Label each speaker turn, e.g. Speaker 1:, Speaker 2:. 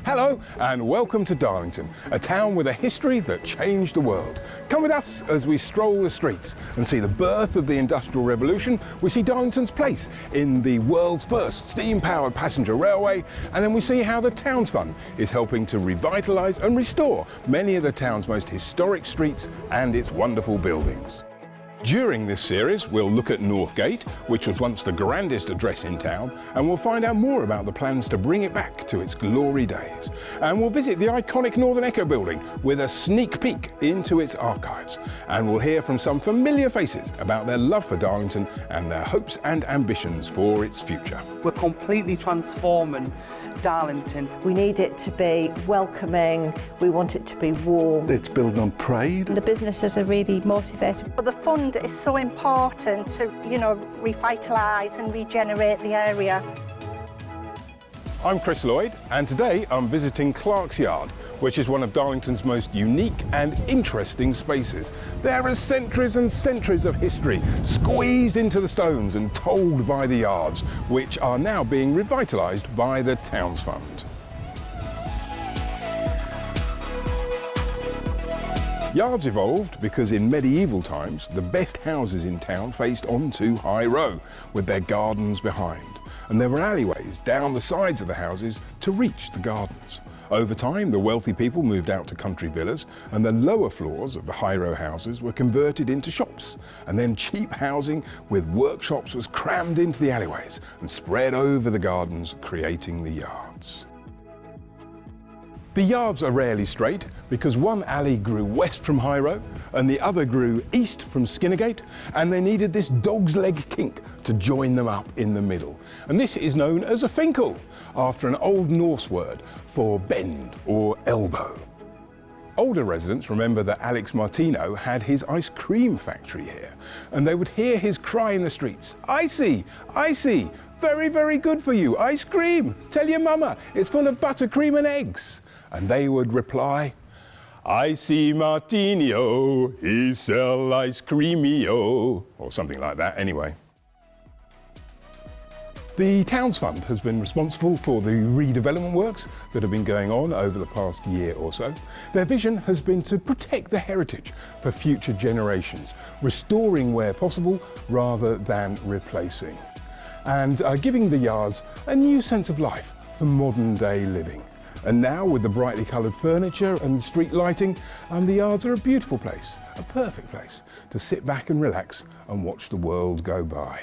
Speaker 1: Hello and welcome to Darlington, a town with a history that changed the world. Come with us as we stroll the streets and see the birth of the Industrial Revolution. We see Darlington's place in the world's first steam-powered passenger railway, and then we see how the Towns Fund is helping to revitalise and restore many of the town's most historic streets and its wonderful buildings. During this series, we'll look at Northgate, which was once the grandest address in town, and we'll find out more about the plans to bring it back to its glory days. And we'll visit the iconic Northern Echo building with a sneak peek into its archives. And we'll hear from some familiar faces about their love for Darlington and their hopes and ambitions for its future.
Speaker 2: We're completely transforming Darlington.
Speaker 3: We need it to be welcoming, we want it to be warm.
Speaker 4: It's built on pride.
Speaker 5: The businesses are really motivated.
Speaker 6: The fund is so important to, revitalise and regenerate the area.
Speaker 1: I'm Chris Lloyd, and today I'm visiting Clark's Yard, which is one of Darlington's most unique and interesting spaces. There are centuries and centuries of history squeezed into the stones and told by the yards, which are now being revitalised by the Towns Fund. Yards evolved because in medieval times, the best houses in town faced onto High Row, with their gardens behind. And there were alleyways down the sides of the houses to reach the gardens. Over time, the wealthy people moved out to country villas, and the lower floors of the High Row houses were converted into shops. And then cheap housing with workshops was crammed into the alleyways and spread over the gardens, creating the yards. The yards are rarely straight because one alley grew west from High Row and the other grew east from Skinnergate, and they needed this dog's leg kink to join them up in the middle. And this is known as a finkel, after an Old Norse word for bend or elbow. Older residents remember that Alex Martino had his ice cream factory here, and they would hear his cry in the streets, "Icy, icy, very, very good for you, ice cream. Tell your mama, it's full of buttercream and eggs." And they would reply, "Icy Martino, he sell ice creamio," or something like that anyway. The Towns Fund has been responsible for the redevelopment works that have been going on over the past year or so. Their vision has been to protect the heritage for future generations, restoring where possible rather than replacing, and giving the yards a new sense of life for modern day living. And now, with the brightly coloured furniture and street lighting, the yards are a beautiful place, a perfect place to sit back and relax and watch the world go by.